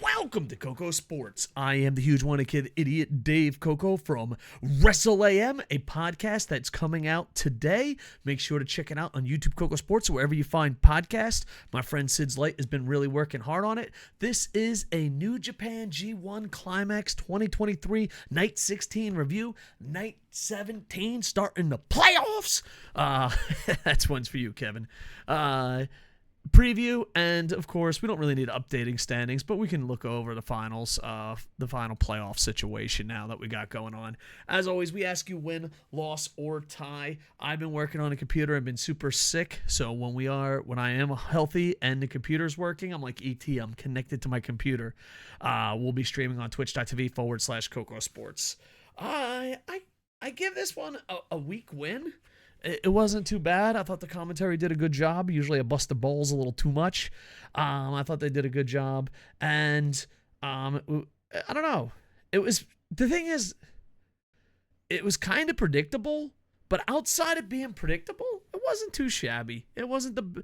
Welcome to KocoSports. I am the huge wanted kid idiot Dave Koco from Wrestle AM, a podcast that's coming out today. Make sure to check it out on YouTube KocoSports or wherever you find podcasts. My friend Sid's Light has been really working hard on it. This is a New Japan G1 Climax 2023 Night 16 review. Night 17 starting the playoffs. That's one's for you, Kevin. Preview, and of course we don't really need updating standings, but we can look over the finals, the final playoff situation now that we got going on. As always, we ask you win, loss, or tie. I've been working on a computer. I've been super sick, so when I am healthy and the computer's working, I'm like ET. I'm connected to my computer. We'll be streaming on twitch.tv/KocoSports. I give this one a weak win. It wasn't too bad. I thought the commentary did a good job. Usually I bust the balls a little too much. I thought they did a good job. And I don't know. The thing is, it was kind of predictable, but outside of being predictable, it wasn't too shabby. It wasn't the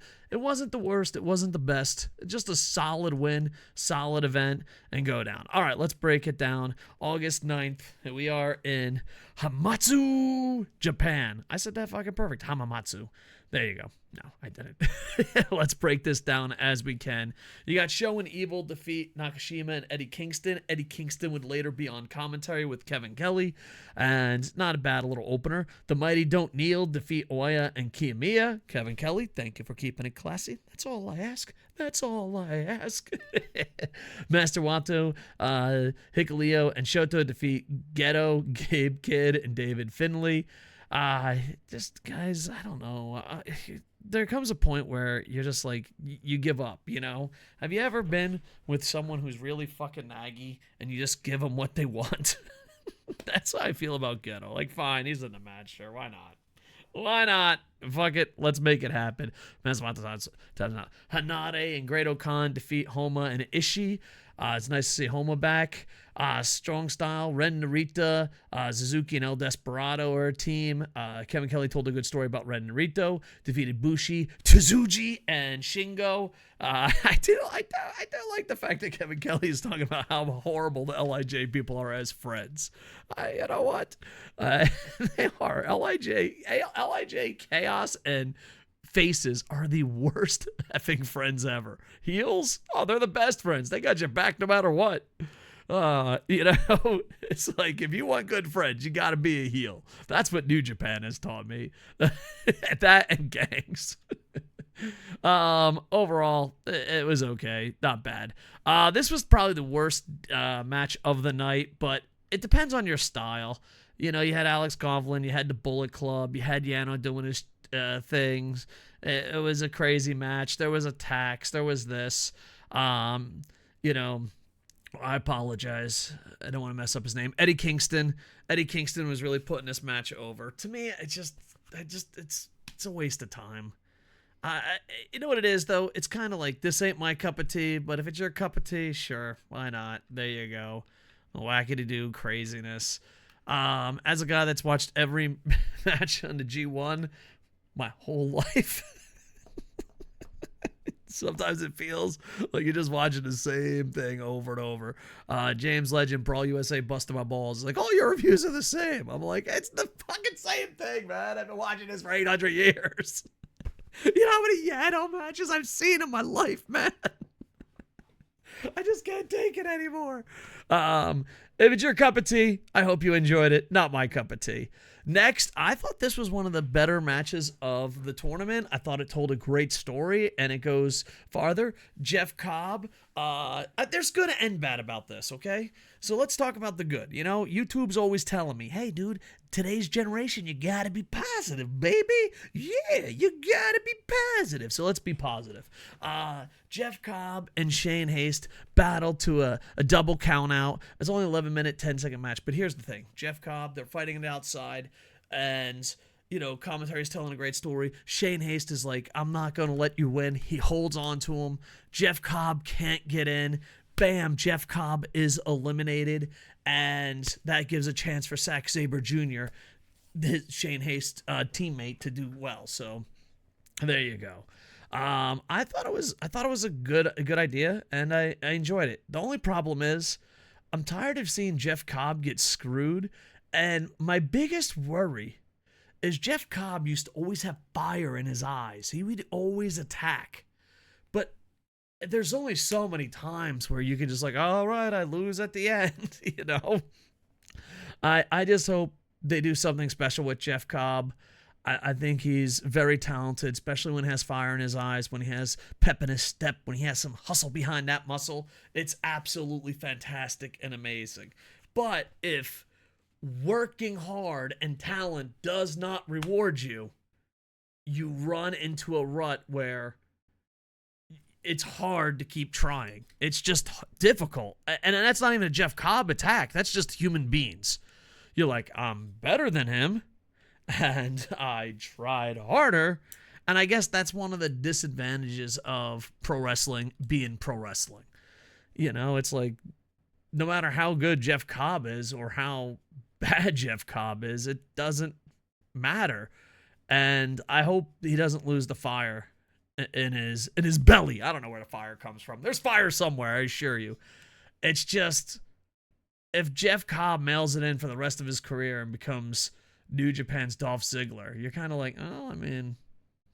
worst. It wasn't the best. Just a solid win, solid event, and go down. All right, let's break it down. August 9th, we are in Hamamatsu, Japan. I said that fucking perfect. Hamamatsu. There you go. No, I didn't. Let's break this down as we can. You got Show and Evil defeat Nakashima and Eddie Kingston. Eddie Kingston would later be on commentary with Kevin Kelly. And not a bad little opener. The Mighty Don't Kneel defeat Oya and Kiyomiya. Kevin Kelly, thank you for keeping it classy. That's all I ask. That's all I ask. Master Wato, Hikuleo, and Shoto defeat Geto, Gabe Kidd, and David Finlay. Just guys, I don't know. There comes a point where you're just like, you give up, you know? Have you ever been with someone who's really fucking naggy and you just give them what they want? That's how I feel about Geto. Like, fine, he's in the match, sure. Why not? Why not? Fuck it. Let's make it happen. Hanade and Great Okan defeat Homa and Ishii. It's nice to see Homa back. Strong Style, Ren Narita, Suzuki and El Desperado are a team. Kevin Kelly told a good story about Ren Narita. Defeated Bushi, Tsuji, and Shingo. I do like the fact that Kevin Kelly is talking about how horrible the LIJ people are as friends. You know what? They are. LIJ Chaos and Faces are the worst effing friends ever. Heels? Oh, they're the best friends. They got your back no matter what. It's like, if you want good friends, you got to be a heel. That's what New Japan has taught me. That and gangs. Overall, it was okay. Not bad. This was probably the worst match of the night, but it depends on your style. You know, you had Alex Coughlin, you had the Bullet Club, you had Yano doing his things. It was a crazy match. There was attacks. There was this. I apologize. I don't want to mess up his name. Eddie Kingston. Eddie Kingston was really putting this match over. To me, it's a waste of time. You know what it is, though? It's kind of like, this ain't my cup of tea, but if it's your cup of tea, sure, why not? There you go. Wackity-doo craziness. As a guy that's watched every match on the G1 my whole life, sometimes it feels like you're just watching the same thing over and over. James Legend, Brawl USA, busting my balls. It's like, all your reviews are the same. I'm like, it's the fucking same thing, man. I've been watching this for 800 years. You know how many Yano matches I've seen in my life, man? I just can't take it anymore. If it's your cup of tea, I hope you enjoyed it. Not my cup of tea. Next, I thought this was one of the better matches of the tournament. I thought it told a great story, and it goes farther. Jeff Cobb, there's good and bad about this, okay? So let's talk about the good. You know, YouTube's always telling me, hey, dude, today's generation, you gotta be positive, baby. Yeah, you gotta be positive. So let's be positive. Jeff Cobb and Shane Haste battled to a double count out. It's only 11-minute, 10-second match. But here's the thing. Jeff Cobb, they're fighting it outside. And, you know, commentary's telling a great story. Shane Haste is like, I'm not going to let you win. He holds on to him. Jeff Cobb can't get in. Bam, Jeff Cobb is eliminated. And that gives a chance for Zack Sabre Jr., Shane Haste's teammate, to do well. So there you go. I thought it was a good idea, and I enjoyed it. The only problem is I'm tired of seeing Jeff Cobb get screwed, and my biggest worry is Jeff Cobb used to always have fire in his eyes. He would always attack. But there's only so many times where you can just like, all right, I lose at the end, you know? I just hope they do something special with Jeff Cobb. I think he's very talented, especially when he has fire in his eyes, when he has pep in his step, when he has some hustle behind that muscle. It's absolutely fantastic and amazing. But if working hard and talent does not reward you, you run into a rut where it's hard to keep trying. It's just difficult. And that's not even a Jeff Cobb attack. That's just human beings. You're like, I'm better than him, and I tried harder. And I guess that's one of the disadvantages of pro wrestling being pro wrestling. You know, it's like no matter how good Jeff Cobb is or how bad Jeff Cobb is, it doesn't matter. And I hope he doesn't lose the fire in his belly. I don't know where the fire comes from. There's fire somewhere, I assure you. It's just, if Jeff Cobb mails it in for the rest of his career and becomes New Japan's Dolph Ziggler, you're kind of like, oh, I mean,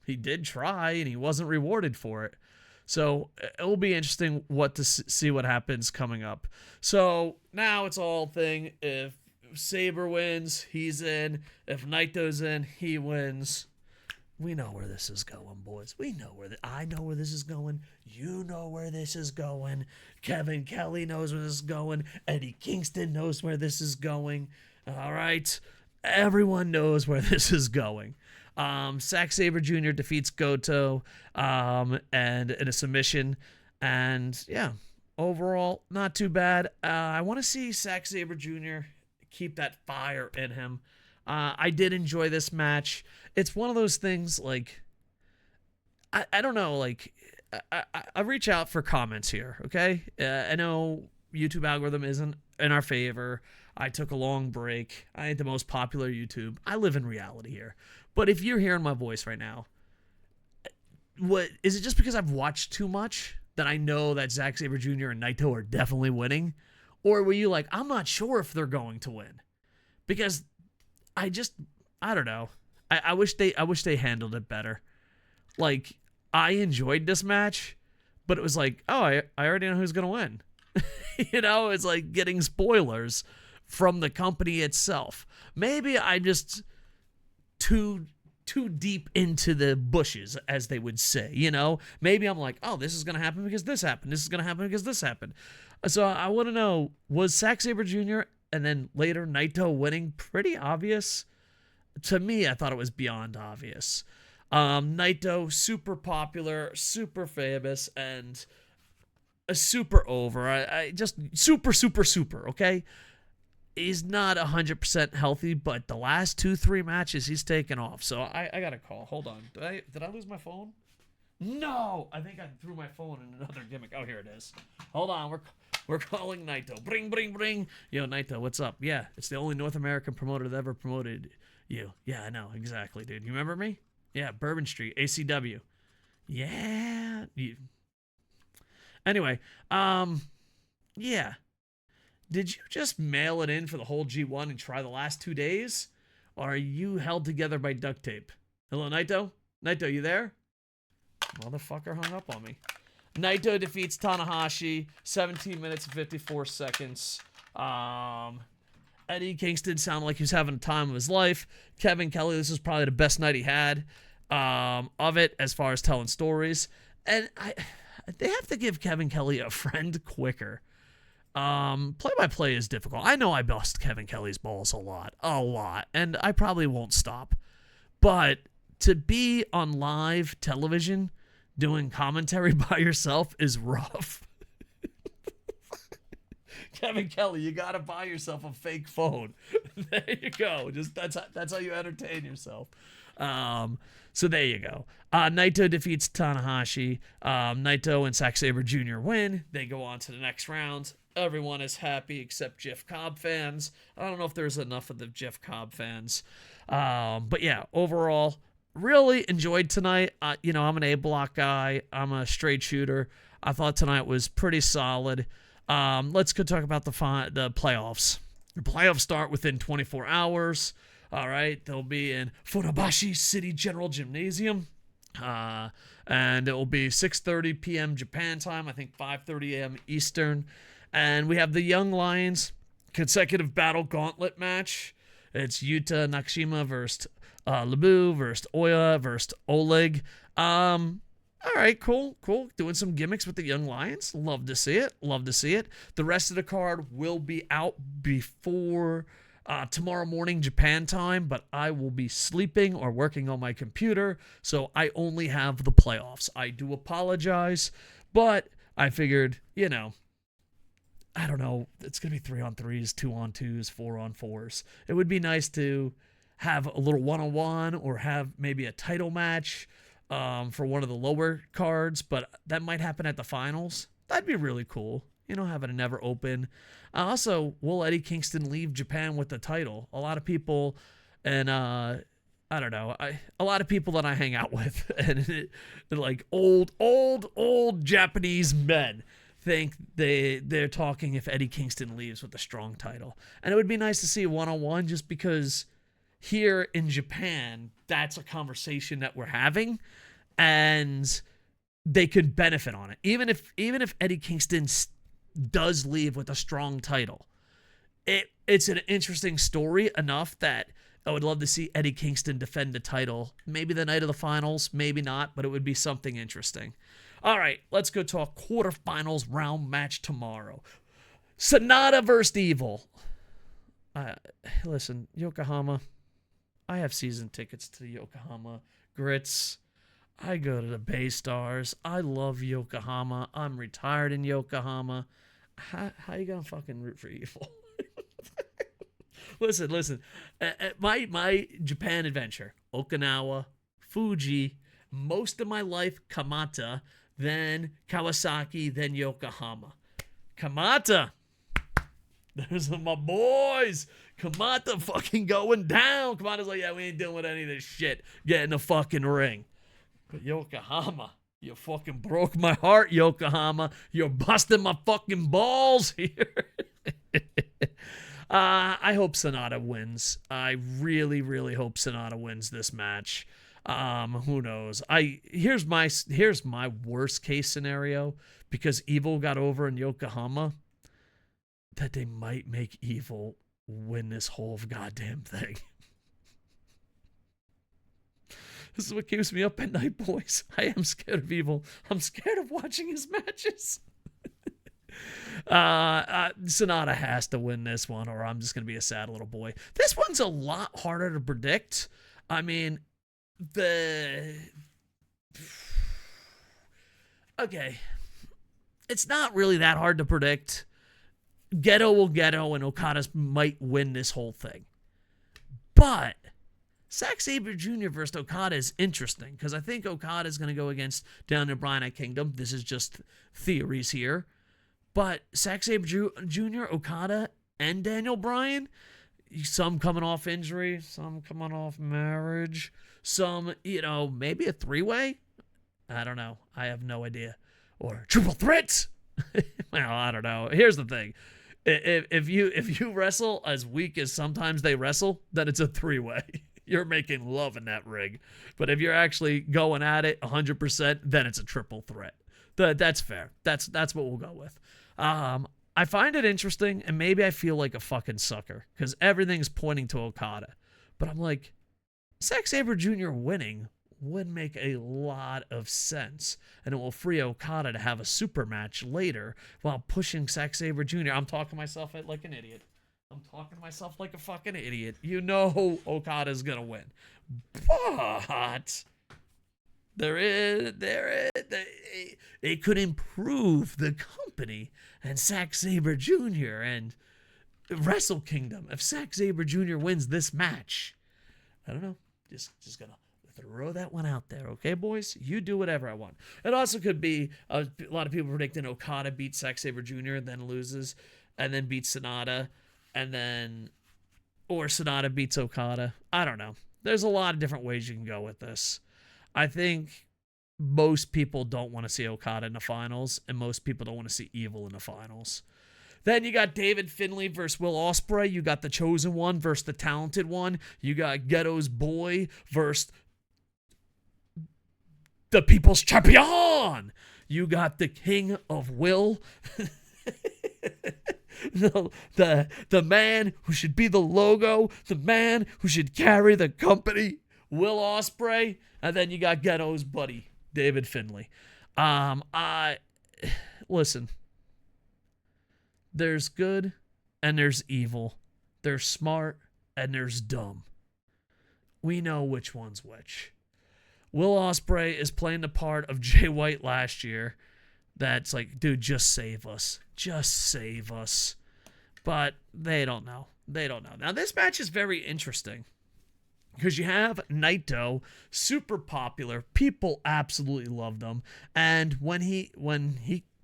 he did try and he wasn't rewarded for it. So it will be interesting to see what happens coming up. So now it's all thing. If Sabre wins, he's in. If Naito's in, he wins. We know where this is going, boys. We know I know where this is going. You know where this is going. Kevin Kelly knows where this is going. Eddie Kingston knows where this is going. All right. Everyone knows where this is going. Zack Sabre Jr. defeats Goto and in a submission. And yeah, overall, not too bad. I want to see Zack Sabre Jr. keep that fire in him. I did enjoy this match. It's one of those things, like, I don't know, like, I reach out for comments here, okay? I know YouTube algorithm isn't in our favor. I took a long break. I ain't the most popular YouTube. I live in reality here. But if you're hearing my voice right now, what is it just because I've watched too much that I know that Zack Sabre Jr. and Naito are definitely winning? Or were you like, I'm not sure if they're going to win? Because I don't know. I wish they handled it better. Like, I enjoyed this match, but it was like, oh, I already know who's gonna win. You know, it's like getting spoilers from the company itself. Maybe I'm just too deep into the bushes, as they would say. You know, maybe I'm like, oh, this is gonna happen because this happened. This is gonna happen because this happened. So I want to know, was Zack Sabre Jr. and then later Naito winning pretty obvious? To me, I thought it was beyond obvious. Naito, super popular, super famous, and a super over. I just super, okay? He's not 100% healthy, but the last 2-3 matches, he's taken off. So I got a call. Hold on. Did I lose my phone? No! I think I threw my phone in another gimmick. Oh, here it is. Hold on. We're calling Naito. Bring. Yo, Naito, what's up? Yeah, it's the only North American promoter that ever promoted you. Yeah, I know. Exactly, dude. You remember me? Yeah, Bourbon Street, ACW. Yeah. Anyway, yeah. Did you just mail it in for the whole G1 and try the last 2 days? Or are you held together by duct tape? Hello, Naito? Naito, you there? Motherfucker hung up on me. Naito defeats Tanahashi, 17 minutes and 54 seconds. Eddie Kingston sounded like he was having a time of his life. Kevin Kelly, this was probably the best night he had of it as far as telling stories. And they have to give Kevin Kelly a friend quicker. Play-by-play is difficult. I know I bust Kevin Kelly's balls a lot, and I probably won't stop. But to be on live television doing commentary by yourself is rough. Kevin Kelly, you gotta buy yourself a fake phone. There you go. Just that's how you entertain yourself. So there you go. Naito defeats Tanahashi. Naito and Zack Sabre Jr. win. They go on to the next round. Everyone is happy except Jeff Cobb fans. I don't know if there's enough of the Jeff Cobb fans. But yeah, overall, really enjoyed tonight. I'm an A block guy. I'm a straight shooter. I thought tonight was pretty solid. Let's go talk about the playoffs. The playoffs start within 24 hours. All right, they'll be in Funabashi City General Gymnasium. And it will be 6:30 p.m. Japan time, I think 5:30 a.m. Eastern. And we have the Young Lions consecutive battle gauntlet match. It's Yuta Nakashima versus Lebu versus Oya versus Oleg. All right, cool. Doing some gimmicks with the Young Lions. Love to see it. The rest of the card will be out before tomorrow morning Japan time, but I will be sleeping or working on my computer, so I only have the playoffs. I do apologize, but I figured, I don't know, it's going to be 3-on-3s, 2-on-2s, 4-on-4s. It would be nice to have a little one-on-one or have maybe a title match for one of the lower cards, but that might happen at the finals. That'd be really cool. Having it never open. Also, will Eddie Kingston leave Japan with the title? A lot of people, and I don't know, a lot of people that I hang out with, and they're like old Japanese men think they're talking if Eddie Kingston leaves with a strong title. And it would be nice to see a one-on-one just because here in Japan, that's a conversation that we're having, and they could benefit on it. Even if Eddie Kingston does leave with a strong title, it's an interesting story enough that I would love to see Eddie Kingston defend the title. Maybe the night of the finals, maybe not, but it would be something interesting. All right, let's go to a quarterfinals round match tomorrow. Sonata versus Evil. Listen, Yokohama, I have season tickets to the Yokohama Grits. I go to the Bay Stars. I love Yokohama. I'm retired in Yokohama. How you gonna fucking root for Evil? Listen. My Japan adventure: Okinawa, Fuji, most of my life Kamata, then Kawasaki, then Yokohama. Kamata. Those are my boys. Kamata fucking going down. Kamata's like, yeah, we ain't dealing with any of this shit. Get in the fucking ring. But Yokohama, you fucking broke my heart, Yokohama. You're busting my fucking balls here. I hope Sonata wins. I really, really hope Sonata wins this match. Who knows? Here's my worst case scenario, because Evil got over in Yokohama, that they might make Evil win this whole goddamn thing. This is what keeps me up at night, boys. I am scared of Evil. I'm scared of watching his matches. Sonata has to win this one, or I'm just going to be a sad little boy. This one's a lot harder to predict. I mean, okay. It's not really that hard to predict. Geto will Geto, and Okada might win this whole thing. But Zack Sabre Jr. versus Okada is interesting, because I think Okada is going to go against Daniel Bryan at Kingdom. This is just theories here. But Zack Sabre Jr., Okada, and Daniel Bryan, some coming off injury, some coming off marriage, some, maybe a three-way? I don't know. I have no idea. Or triple threats? Well, I don't know. Here's the thing. If you wrestle as weak as sometimes they wrestle, then it's a three-way. You're making love in that ring. But if you're actually going at it 100%, then it's a triple threat. That's fair. That's what we'll go with. I find it interesting, and maybe I feel like a fucking sucker, because everything's pointing to Okada. But I'm like, Zack Sabre Jr. winning would make a lot of sense, and it will free Okada to have a super match later while pushing Zack Sabre Jr. I'm talking myself like an idiot. I'm talking to myself like a fucking idiot. Okada's gonna win. But it could improve the company and Zack Sabre Jr. and Wrestle Kingdom if Zack Sabre Jr. wins this match. I don't know. Just gonna throw that one out there, okay, boys? You do whatever I want. It also could be a lot of people predicting Okada beats Zack Sabre Jr. and then loses, and then beats Sonata, or Sonata beats Okada. I don't know. there's a lot of different ways you can go with this. I think most people don't want to see Okada in the finals, and most people don't want to see Evil in the finals. Then you got David Finlay versus Will Ospreay. You got the Chosen One versus the Talented One. You got Ghetto's Boy versus the People's Champion. You got the King of Will. the man who should be the logo. The man who should carry the company. Will Ospreay. And then you got Ghetto's buddy, David Finlay. Listen. There's good and there's evil. There's smart and there's dumb. We know which one's which. Will Ospreay is playing the part of Jay White last year. That's like, dude, just save us. Just save us. But they don't know. They don't know. Now, this match is very interesting because you have Naito, super popular. People absolutely love them. And when he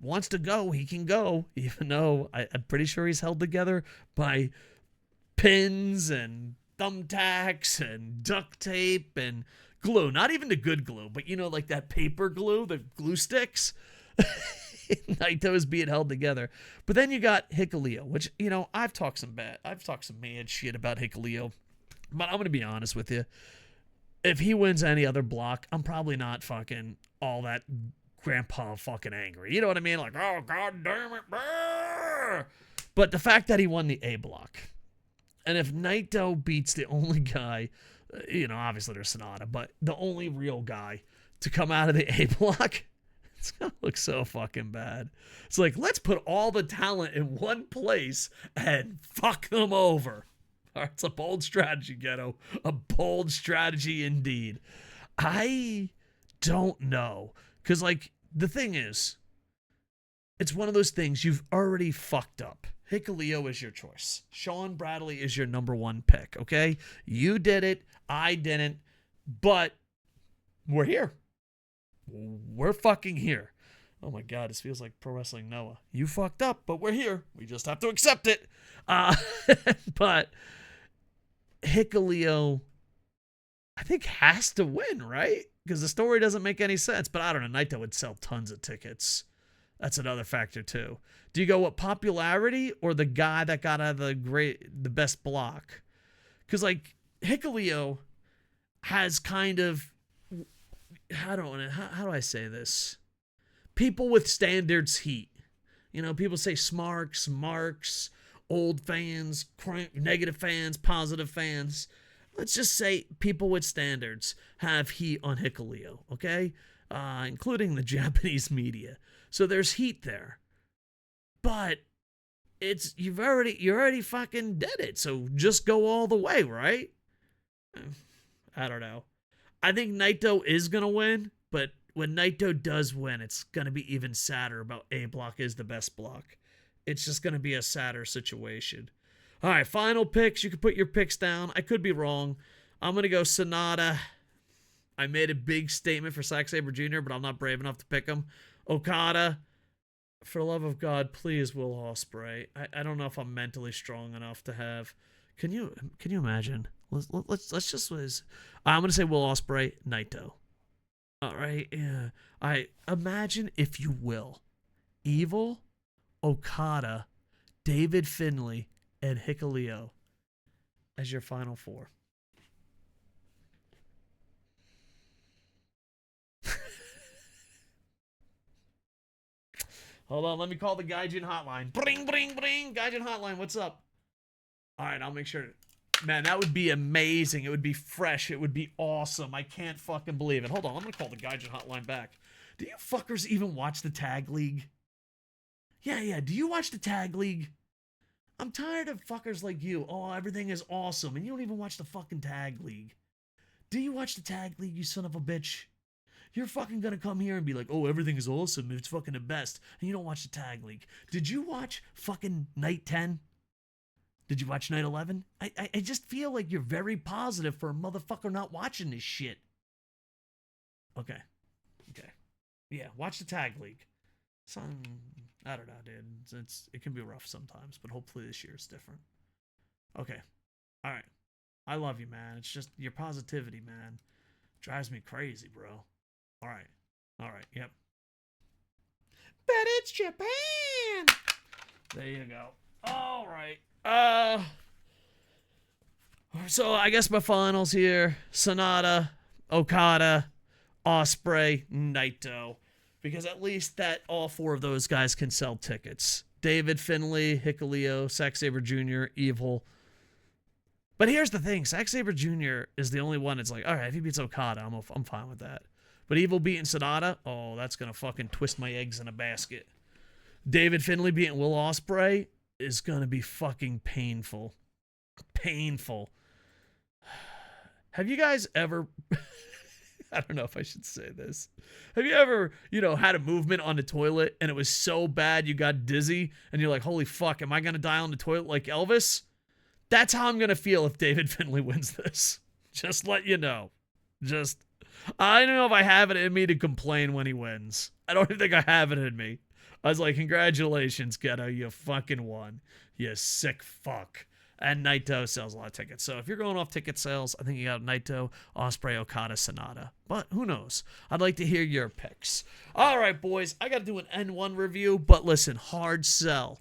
wants to go, he can go, even though I'm pretty sure he's held together by pins and thumbtacks and duct tape and glue. Not even the good glue, but like that paper glue, the glue sticks. Naito is being held together. But then you got Hikuleo, which, I've talked some mad shit about Hikuleo. But I'm going to be honest with you. If he wins any other block, I'm probably not fucking all that grandpa fucking angry. You know what I mean? Like, oh, god damn it. Brr! But the fact that he won the A block, and if Naito beats the only guy, obviously there's Sonata, but the only real guy to come out of the A block, it's going to look so fucking bad. It's like, let's put all the talent in one place and fuck them over. All right, it's a bold strategy, Ghetto. A bold strategy indeed. I don't know. Because, the thing is, it's one of those things you've already fucked up. Hikuleo is your choice. Sean Bradley is your number one pick, okay? You did it. I didn't. But we're here. We're fucking here. Oh, my God. This feels like Pro Wrestling Noah. You fucked up, but we're here. We just have to accept it. But Hikuleo, I think, has to win, right? Because the story doesn't make any sense. But I don't know. Naito would sell tons of tickets. That's another factor, too. Do you go with popularity or the guy that got out of the best block? Because, Hikuleo has kind of, how do I say this? People with standards heat. People say smarks, marks, old fans, negative fans, positive fans. Let's just say people with standards have heat on Hikuleo, okay? Including the Japanese media. So there's heat there. But you're already fucking did it. So just go all the way, right? I don't know. I think Naito is going to win, but when Naito does win, it's going to be even sadder about A block is the best block. It's just going to be a sadder situation. All right, final picks. You can put your picks down. I could be wrong. I'm going to go Sonata. I made a big statement for Zack Sabre Jr., but I'm not brave enough to pick him. Okada. For the love of God, please, Will Ospreay. I don't know if I'm mentally strong enough to have. Can you imagine? Let's just. I'm going to say Will Ospreay, Naito. All right, yeah. Imagine, if you will, Evil, Okada, David Finlay, and Hikuleo as your final four. Hold on, let me call the Gaijin hotline. Bring, bring, bring. Gaijin hotline, what's up? All right, I'll make sure. Man, that would be amazing. It would be fresh. It would be awesome. I can't fucking believe it. Hold on, I'm going to call the Gaijin hotline back. Do you fuckers even watch the Tag League? Yeah. Do you watch the Tag League? I'm tired of fuckers like you. Oh, everything is awesome. And you don't even watch the fucking Tag League. Do you watch the Tag League, you son of a bitch? You're fucking gonna come here and be like, oh, everything is awesome. It's fucking the best. And you don't watch the Tag League. Did you watch fucking Night 10? Did you watch Night 11? I just feel like you're very positive for a motherfucker not watching this shit. Okay. Yeah, watch the Tag League. I don't know, dude. It can be rough sometimes, but hopefully this year is different. Okay. All right. I love you, man. It's just your positivity, man. Drives me crazy, bro. All right. All right. Yep. But it's Japan. There you go. All right. So I guess my finals here: Sonata, Okada, Osprey, Naito, because at least that all four of those guys can sell tickets. David Finlay, Hikuleo, Zack Sabre Jr., Evil. But here's the thing: Zack Sabre Jr. is the only one that's like, all right, if he beats Okada, I'm fine with that. But Evil beating Sonata, oh, that's gonna fucking twist my eggs in a basket. David Finlay beating Will Ospreay is gonna be fucking painful. Painful. Have you guys ever I don't know if I should say this. Have you ever, had a movement on the toilet and it was so bad you got dizzy and you're like, holy fuck, am I going to die on the toilet like Elvis? That's how I'm going to feel if David Finlay wins this. Just let you know. I don't know if I have it in me to complain when he wins. I don't even think I have it in me. I was like, congratulations, Ghetto, you fucking won. You sick fuck. And Naito sells a lot of tickets. So if you're going off ticket sales, I think you got Naito, Ospreay, Okada, Sonata. But who knows? I'd like to hear your picks. All right, boys. I got to do an N1 review. But listen, hard sell.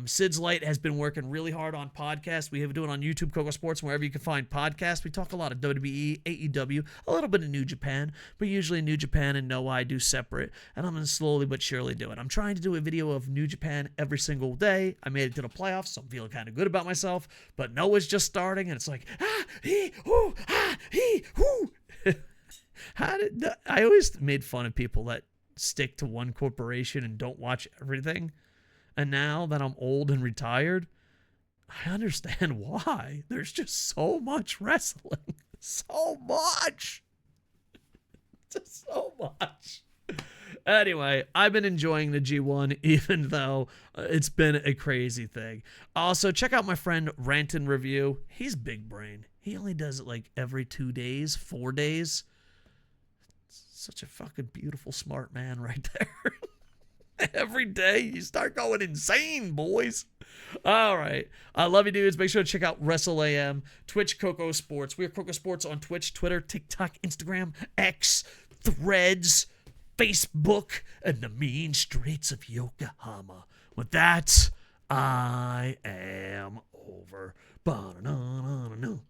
Sid's Light has been working really hard on podcasts. We have doing it on YouTube, KocoSports, wherever you can find podcasts. We talk a lot of WWE, AEW, a little bit of New Japan, but usually New Japan and Noah I do separate, and I'm going to slowly but surely do it. I'm trying to do a video of New Japan every single day. I made it to the playoffs, so I'm feeling kind of good about myself, but Noah's just starting, and it's like, I always made fun of people that stick to one corporation and don't watch everything. And now that I'm old and retired, I understand why. There's just so much wrestling. So much. Just so much. Anyway, I've been enjoying the G1, even though it's been a crazy thing. Also, check out my friend Rantin Review. He's big brain. He only does it like every 2 days, 4 days. Such a fucking beautiful, smart man right there. Every day you start going insane, boys. All right. I love you, dudes. Make sure to check out WrestleAM, Twitch, KocoSports. We are KocoSports on Twitch, Twitter, TikTok, Instagram, X, Threads, Facebook, and the mean streets of Yokohama. With that, I am over.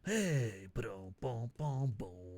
Hey, boom, boom, boom, boom.